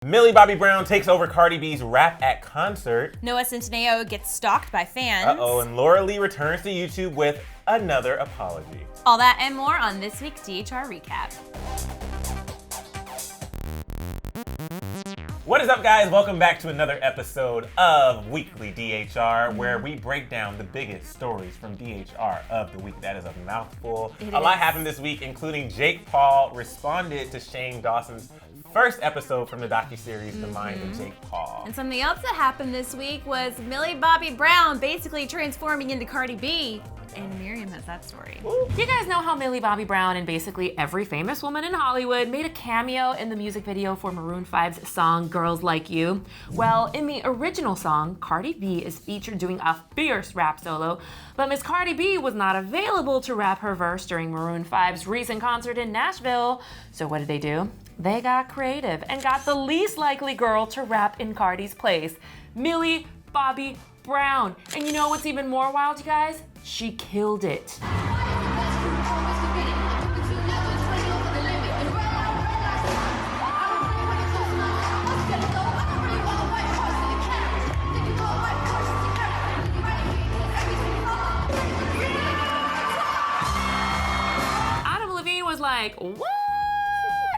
Millie Bobby Brown takes over Cardi B's rap at concert. Noah Centineo gets stalked by fans. And Laura Lee returns to YouTube with another apology. All that and more on this week's DHR Recap. What is up, guys? Welcome back to another episode of Weekly DHR, where we break down the biggest stories from DHR of the week. That is a mouthful. A lot happened this week, including Jake Paul responded to Shane Dawson's first episode from the docuseries, The Mind of Jake Paul. And something else that happened this week was Millie Bobby Brown basically transforming into Cardi B. And Miriam has that story. You guys know how Millie Bobby Brown and basically every famous woman in Hollywood made a cameo in the music video for Maroon 5's song Girls Like You? Well, in the original song, Cardi B is featured doing a fierce rap solo, but Miss Cardi B was not available to rap her verse during Maroon 5's recent concert in Nashville. So what did they do? They got creative and got the least likely girl to rap in Cardi's place, Millie Bobby Brown. And you know what's even more wild, you guys? She killed it. Adam Levine was like, what?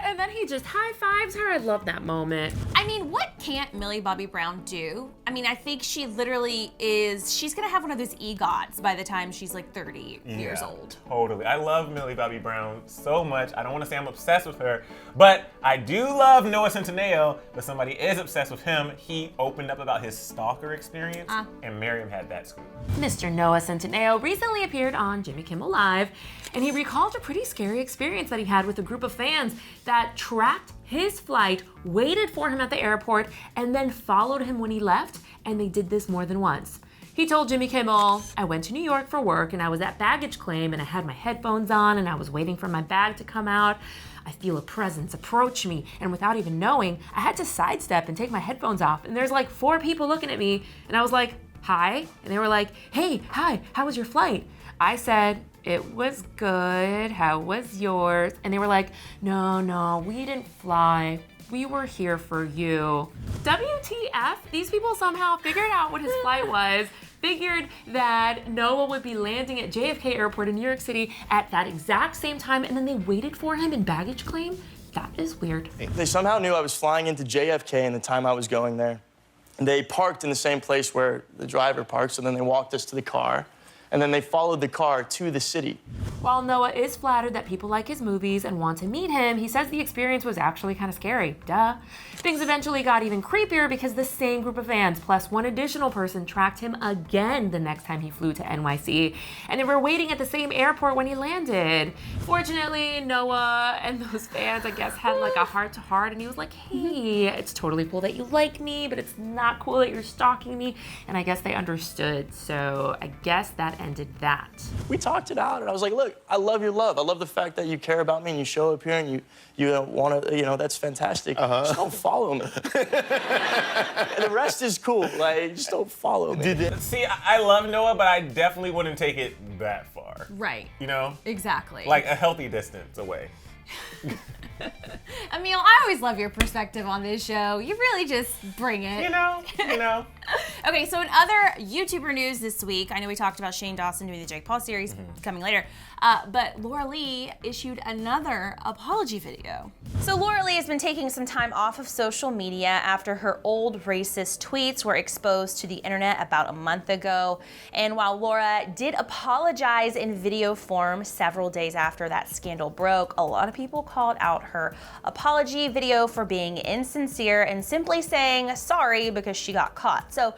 And then he just high fives her. I love that moment. I mean, what can't Millie Bobby Brown do? I mean, I think she literally is, she's gonna have one of those EGOTs by the time she's like 30 years old. Totally. I love Millie Bobby Brown so much. I don't want to say I'm obsessed with her, but I do love Noah Centineo, but somebody is obsessed with him. He opened up about his Stalker experience, and Miriam had that scoop. Mr. Noah Centineo recently appeared on Jimmy Kimmel Live, and he recalled a pretty scary experience that he had with a group of fans that tracked his flight, waited for him at the airport, and then followed him when he left, and they did this more than once. He told Jimmy Kimmel, I went to New York for work, and I was at baggage claim, and I had my headphones on, and I was waiting for my bag to come out. I feel a presence approach me, and without even knowing, I had to sidestep and take my headphones off, and there's like 4 people looking at me, and I was like, hi, and they were like, hey, hi, how was your flight? I said, it was good, how was yours? And they were like, no, we didn't fly. We were here for you. WTF? These people somehow figured out what his flight was, figured that Noah would be landing at JFK Airport in New York City at that exact same time, and then they waited for him in baggage claim? That is weird. They somehow knew I was flying into JFK in the time I was going there. And they parked in the same place where the driver parked, so then they walked us to the car. And then they followed the car to the city. While Noah is flattered that people like his movies and want to meet him, he says the experience was actually kind of scary. Duh. Things eventually got even creepier because the same group of fans, plus one additional person, tracked him again the next time he flew to NYC. And they were waiting at the same airport when he landed. Fortunately, Noah and those fans, I guess, had like a heart-to-heart, and he was like, hey, it's totally cool that you like me, but it's not cool that you're stalking me. And I guess they understood, so I guess that ended that. We talked it out, and I was like, look, I love your love. I love the fact that you care about me and you show up here and you want to, that's fantastic. Just don't follow me. The rest is cool. Like, just don't follow me. See, I love Noah, but I definitely wouldn't take it that far. Right. You know? Exactly. Like a healthy distance away. Emil, I always love your perspective on this show. You really just bring it. You know. Okay, so in other YouTuber news this week, I know we talked about Shane Dawson doing the Jake Paul series coming later, but Laura Lee issued another apology video. So Laura Lee has been taking some time off of social media after her old racist tweets were exposed to the internet about a month ago. And while Laura did apologize in video form several days after that scandal broke, a lot of people called out her apology video for being insincere and simply saying sorry because she got caught. So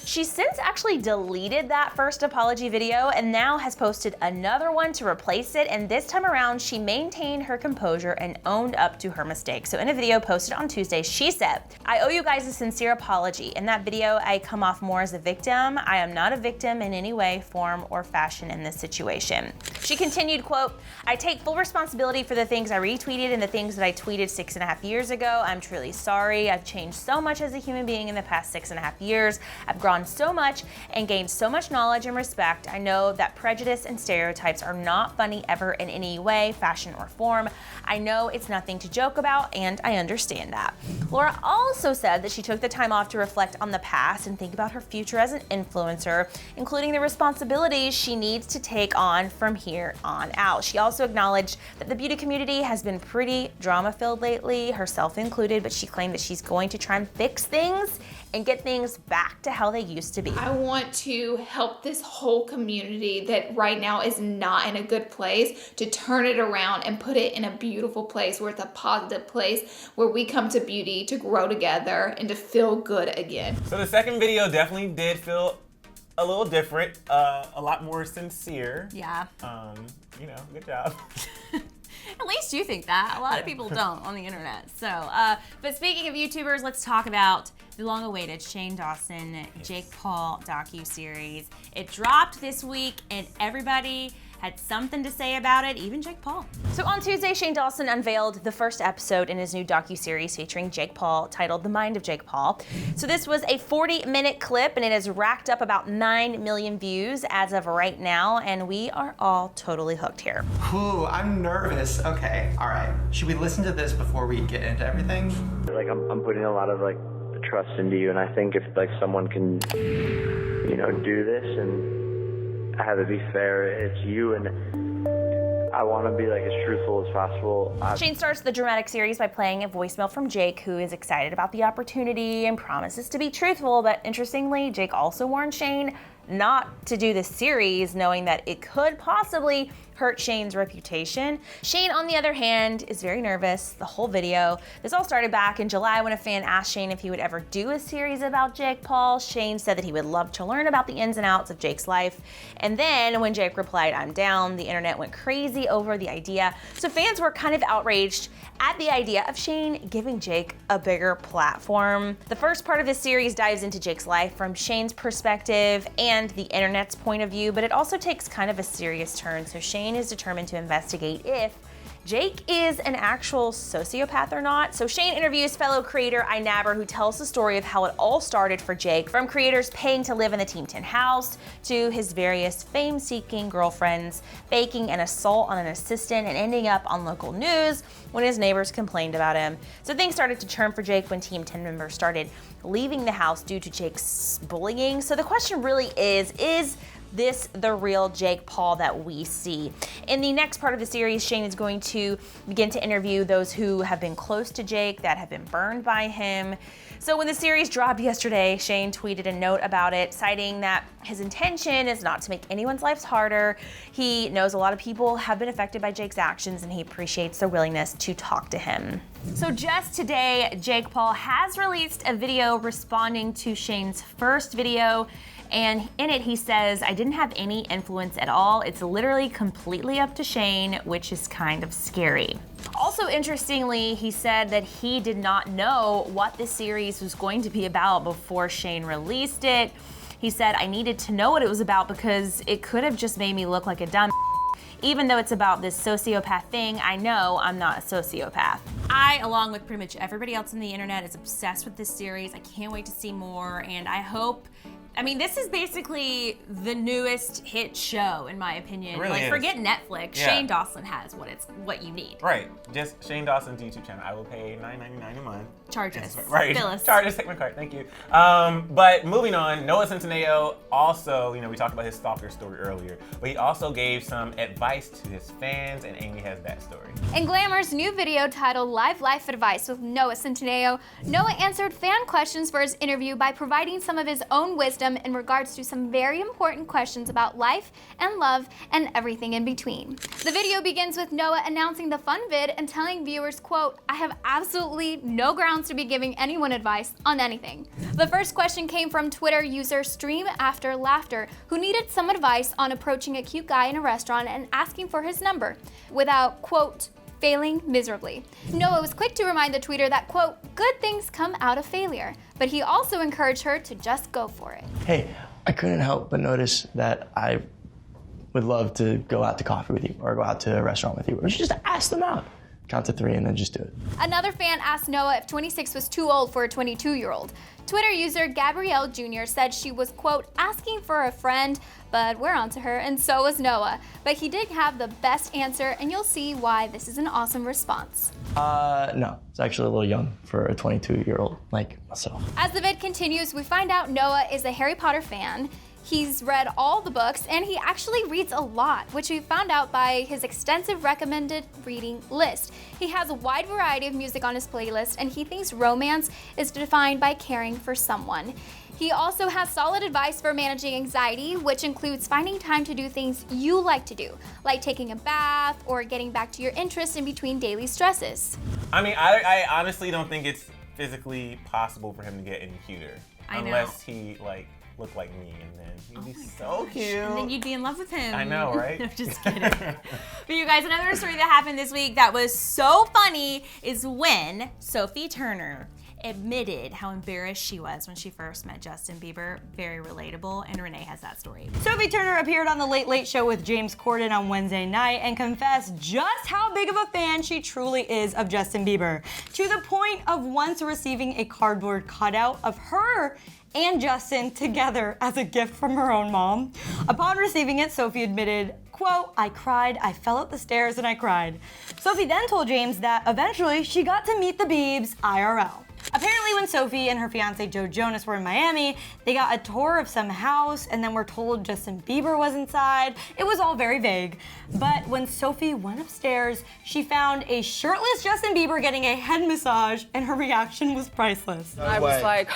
she's since actually deleted that first apology video and now has posted another one to replace it, and this time around she maintained her composure and owned up to her mistake. So in a video posted on Tuesday, she said, I owe you guys a sincere apology. In that video, I come off more as a victim. I am not a victim in any way, form, or fashion in this situation. She continued, quote, I take full responsibility for the things I retweeted and the things that I tweeted 6.5 years ago. I'm truly sorry. I've changed so much as a human being in the past 6.5 years. years. I've grown so much and gained so much knowledge and respect. I know that prejudice and stereotypes are not funny ever in any way, fashion, or form. I know it's nothing to joke about, and I understand that. Laura also said that she took the time off to reflect on the past and think about her future as an influencer, including the responsibilities she needs to take on from here on out. She also acknowledged that the beauty community has been pretty drama-filled lately, herself included, but she claimed that she's going to try and fix things and get things back to how they used to be. I want to help this whole community that right now is not in a good place to turn it around and put it in a beautiful place where it's a positive place where we come to beauty to grow together and to feel good again. So the second video definitely did feel a little different, a lot more sincere. Yeah. You know, good job. At least you think that. A lot of people don't on the internet. So, but speaking of YouTubers, let's talk about the long-awaited Shane Dawson, Jake Paul docuseries. It dropped this week, and everybody had something to say about it, even Jake Paul. So on Tuesday, Shane Dawson unveiled the first episode in his new docuseries featuring Jake Paul, titled The Mind of Jake Paul. So this was a 40-minute clip, and it has racked up about 9 million views as of right now, and we are all totally hooked here. Ooh, I'm nervous. Okay, all right. Should we listen to this before we get into everything? Like I'm putting a lot of like trust into you, and I think if like someone can, you know, do this and have it be fair, it's you, and I want to be like as truthful as possible. Shane starts the dramatic series by playing a voicemail from Jake, who is excited about the opportunity and promises to be truthful, but interestingly, Jake also warned Shane not to do the series, knowing that it could possibly hurt Shane's reputation. Shane, on the other hand, is very nervous the whole video. This all started back in July when a fan asked Shane if he would ever do a series about Jake Paul. Shane said that he would love to learn about the ins and outs of Jake's life. And then when Jake replied, "I'm down," the internet went crazy over the idea. So fans were kind of outraged at the idea of Shane giving Jake a bigger platform. The first part of this series dives into Jake's life from Shane's perspective and the internet's point of view, but it also takes kind of a serious turn. So Shane is determined to investigate if Jake is an actual sociopath or not. So Shane interviews fellow creator Inabber, who tells the story of how it all started for Jake, from creators paying to live in the Team 10 house to his various fame-seeking girlfriends faking an assault on an assistant and ending up on local news when his neighbors complained about him. So things started to turn for Jake when Team 10 members started leaving the house due to Jake's bullying. So the question really is this the real Jake Paul that we see? In the next part of the series, Shane is going to begin to interview those who have been close to Jake, that have been burned by him. So when the series dropped yesterday, Shane tweeted a note about it, citing that his intention is not to make anyone's lives harder. He knows a lot of people have been affected by Jake's actions, and he appreciates their willingness to talk to him. So just today, Jake Paul has released a video responding to Shane's first video. And in it, he says, "I didn't have any influence at all. It's literally completely up to Shane," which is kind of scary. Also, interestingly, he said that he did not know what this series was going to be about before Shane released it. He said, "I needed to know what it was about because it could have just made me look like a dumb. Even though it's about this sociopath thing, I know I'm not a sociopath." I, along with pretty much everybody else on the internet, is obsessed with this series. I can't wait to see more, and I hope, I mean, this is basically the newest hit show, in my opinion. It really like, is. forget Netflix. Yeah. Shane Dawson has what you need. Right, just Shane Dawson's YouTube channel. I will pay $9.99 a month. Charge us. Right, Bill us. charge us, take my card, thank you. But moving on, Noah Centineo also, we talked about his Stalker story earlier, but he also gave some advice to his fans, and Amy has that story. In Glamour's new video titled Live Life Advice with Noah Centineo, Noah answered fan questions for his interview by providing some of his own wisdom in regards to some very important questions about life and love and everything in between. The video begins with Noah announcing the fun vid and telling viewers, quote, "I have absolutely no grounds to be giving anyone advice on anything." The first question came from Twitter user Stream After Laughter, who needed some advice on approaching a cute guy in a restaurant and asking for his number without, quote, failing miserably. Noah was quick to remind the tweeter that, quote, "good things come out of failure," but he also encouraged her to just go for it. Hey, I couldn't help but notice that I would love to go out to coffee with you or go out to a restaurant with you, or just ask them out. count to 3 and then just do it. Another fan asked Noah if 26 was too old for a 22-year-old. Twitter user Gabrielle Jr. said she was, quote, asking for a friend, but we're onto her, and so was Noah. But he did have the best answer, and you'll see why this is an awesome response. No, it's actually a little young for a 22-year-old like myself. As the vid continues, we find out Noah is a Harry Potter fan. He's read all the books, and he actually reads a lot, which we found out by his extensive recommended reading list. He has a wide variety of music on his playlist, and he thinks romance is defined by caring for someone. He also has solid advice for managing anxiety, which includes finding time to do things you like to do, like taking a bath or getting back to your interests in between daily stresses. I mean, I honestly don't think it's physically possible for him to get any cuter. Unless he, like, looked like me, and then he'd be so cute. And then you'd be in love with him. I know, right? I'm just kidding. But you guys, another story that happened this week that was so funny is when Sophie Turner admitted how embarrassed she was when she first met Justin Bieber. Very relatable, and Renee has that story. Sophie Turner appeared on The Late Late Show with James Corden on Wednesday night and confessed just how big of a fan she truly is of Justin Bieber, to the point of once receiving a cardboard cutout of her and Justin together as a gift from her own mom. Upon receiving it, Sophie admitted, quote, I cried, I fell up the stairs and I cried. Sophie then told James that eventually she got to meet the Biebs IRL. Apparently when Sophie and her fiance Joe Jonas were in Miami, they got a tour of some house and then were told Justin Bieber was inside. It was all very vague. But when Sophie went upstairs, she found a shirtless Justin Bieber getting a head massage, and her reaction was priceless. I was like,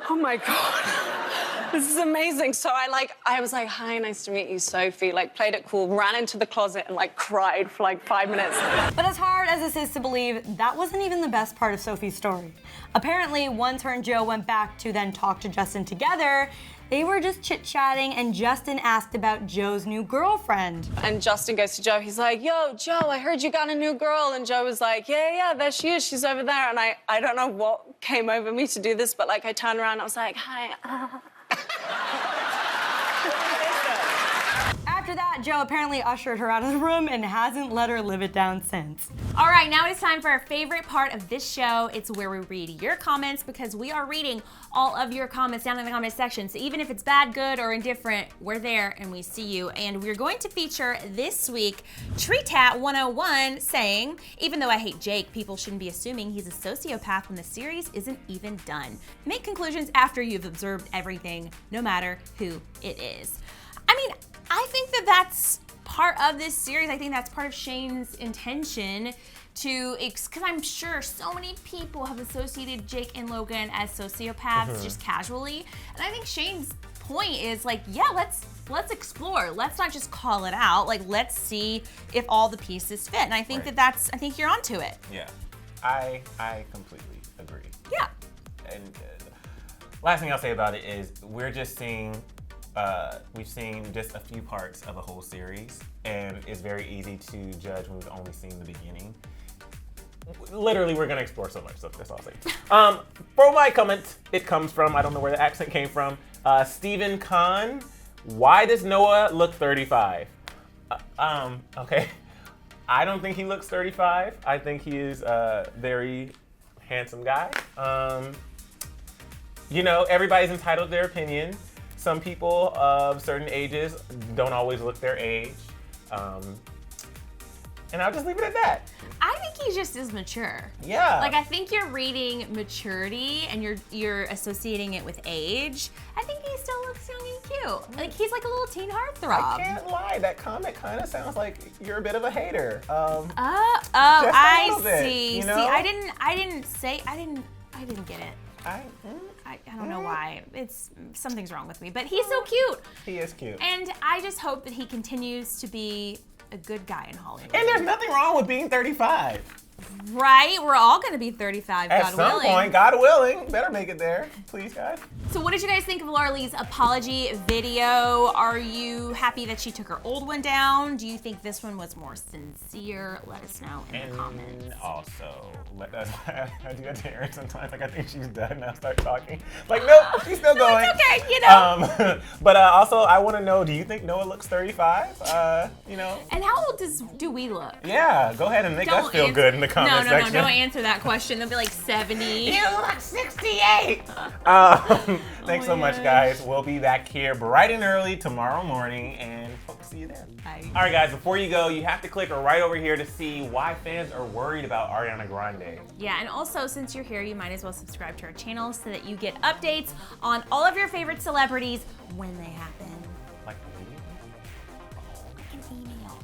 oh my God, this is amazing. So I was like, hi, nice to meet you, Sophie. Like, played it cool, ran into the closet and like cried for like 5 minutes. But as hard as this is to believe, that wasn't even the best part of Sophie's story. Apparently, once her and Joe went back to then talk to Justin together, they were just chit-chatting, and Justin asked about Joe's new girlfriend. And Justin goes to Joe, he's like, yo, Joe, I heard you got a new girl. And Joe was like, yeah, there she is, she's over there. And I don't know what came over me to do this, but like I turned around and I was like, hi. After that, Joe apparently ushered her out of the room and hasn't let her live it down since. All right, now it's time for our favorite part of this show. It's where we read your comments, because we are reading all of your comments down in the comment section. So even if it's bad, good, or indifferent, we're there and we see you. And we're going to feature this week Treetat 101 saying, even though I hate Jake, people shouldn't be assuming he's a sociopath when the series isn't even done. Make conclusions after you've observed everything, no matter who it is. I mean, I think that that's part of this series. I think that's part of Shane's intention to, because I'm sure so many people have associated Jake and Logan as sociopaths just casually. And I think Shane's point is like, yeah, let's explore. Let's not just call it out. Like, let's see if all the pieces fit. And I think I think you're onto it. Yeah, I completely agree. Yeah. And last thing I'll say about it is we're just seeing, we've seen just a few parts of a whole series, and it's very easy to judge when we've only seen the beginning. Literally, we're gonna explore so much, so that's all I'll say. For my comment, it comes from, I don't know where the accent came from, Stephen Kahn. Why does Noah look 35? Okay. I don't think he looks 35. I think he is a very handsome guy. You know, everybody's entitled to their opinion. Some people of certain ages don't always look their age. And I'll just leave it at that. I think he just is mature. Yeah. Like, I think you're reading maturity and you're associating it with age. I think he still looks young and cute. Like, he's like a little teen heartthrob. I can't lie. That comment kind of sounds like you're a bit of a hater. I see. You know? See, I didn't get it. I don't know why. Something's wrong with me, but he's so cute. He is cute. And I just hope that he continues to be a good guy in Hollywood. And there's nothing wrong with being 35. Right? We're all gonna be 35, At God some willing. point, God willing, better make it there, please, guys. So what did you guys think of Laura Lee's apology video? Are you happy that she took her old one down? Do you think this one was more sincere? Let us know in the comments. And also, let us, I do that to Erin sometimes, like I think she's done and I start talking. Like, nope, she's still going. It's okay, you know. But also, I want to know, do you think Noah looks 35? You know? And how old do we look? Yeah, go ahead and make us feel good in the comment section. No, don't answer that question. They'll be like 70. You look 68! Thanks so much, guys. We'll be back here bright and early tomorrow morning, and hope to see you there. Bye. All right, guys, before you go, you have to click right over here to see why fans are worried about Ariana Grande. Yeah, and also, since you're here, you might as well subscribe to our channel so that you get updates on all of your favorite celebrities when they happen. Like, Like an email.